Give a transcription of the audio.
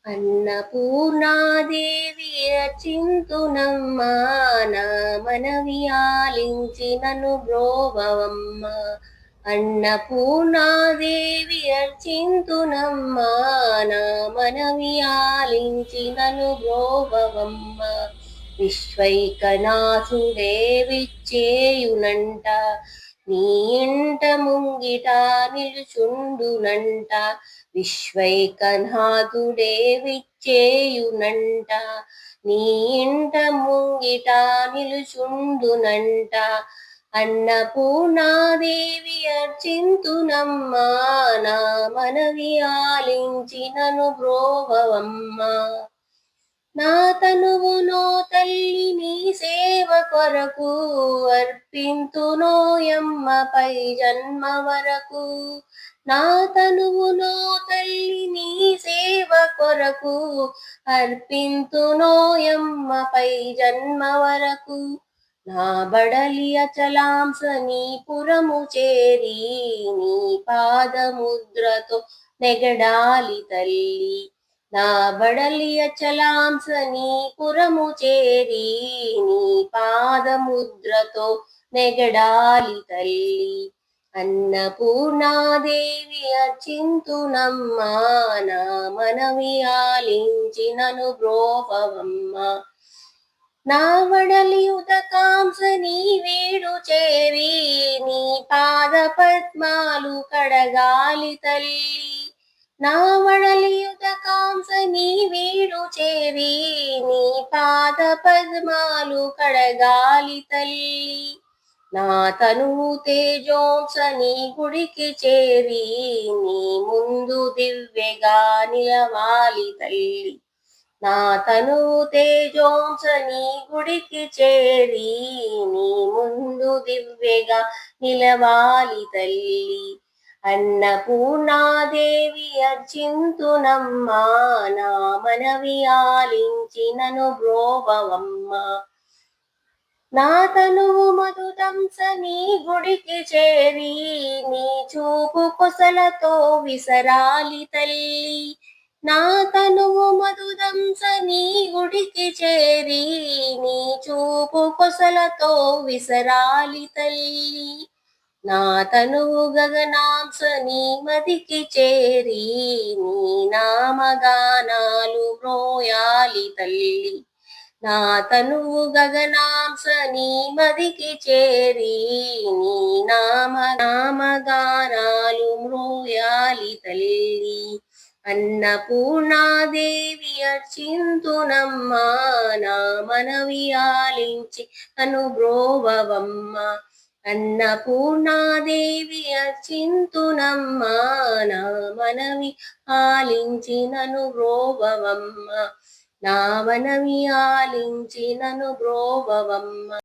అన్నపూర్ణాదేవి అర్చింతునమ్మా నా మనవి ఆలించి నన్ను బ్రోవవమ్మ. అన్నపూర్ణాదేవి అర్చింతునమ్మా నా మనవి ఆలించి నన్ను బ్రోవవమ్మ. విశ్వైకనాథుడే విచ్చేయునంట నీ ఇంట ముంగిట నిలుచుండునంట. విశ్వైకనాథుడే విచ్చేయునంట నీ ఇంట ముంగిట నిలుచుండునంట. అన్నపూర్ణాదేవి అర్చింతునమ్మా నా మనవి ఆలించి నన్ను బ్రోవవమ్మ. నా తనువునో తల్లి నీ సేవ కొరకు అర్పింతునోయమ్మపై జన్మ వరకు. నా తనువునో తల్లి నీ సేవ కొరకు అర్పింతునోయమ్మపై జన్మ వరకు. నా బడలి అచలాంస నీ పురము చేరి నీ పాదముద్రతో నెగడాలి తల్లి. నా బడలి అచలాంస నీ పురము చేరి నీ పాదముద్రతో నెగడాలి తల్లి. అన్నపూర్ణాదేవి అర్చింతునమ్మా నా మనవి ఆలించి నన్ను బ్రోవవమ్మ. నా వడలి ఉదకాంస నీ వేడు చేరి నీ పాద పద్మాలు కడగాలి తల్లి. నా వడలి ఉదకాంస నీ వేడు చేరి నీ పాద పద్మాలు కడగాలి తల్లి. నా తనువు తేజోంస నీ గుడికి చేరి నీ ముందు దివ్యగా నిలవాలి తల్లి. నా తనువు తేజోంస నీ గుడికి చేరి నీ ముందు దివ్యగా నిలవాలి తల్లి. అన్నపూర్ణాదేవి అర్చింతునమ్మా నా మనవి ఆలించి నన్ను బ్రోవవమ్మ. నా తనువు మధుదంస నీ గుడికి చేరి నీ చూపు కొసలతో విసరాలి తల్లి. నా తనువు మధుదంస నీ గుడికి చేరి నీ చూపు కొసలతో విసరాలి తల్లి. నా తనువు గగనాంస నీ మదికి చేరి నీ నామగానాలు మ్రోయాలి తల్లి. నా తనువు గగనాంస నీ మదికి చేరి నీ నామగానాలు మ్రోయాలి తల్లి. అన్నపూర్ణాదేవి అర్చింతునమ్మా నా మనవి ఆలించి నన్ను బ్రోవవమ్మ. అన్నపూర్ణాదేవి అర్చింతునమ్మా నా మనవి ఆలించి నన్ను బ్రోవవమ్మ. నా మనవి ఆలించి నన్ను బ్రోవవమ్మ.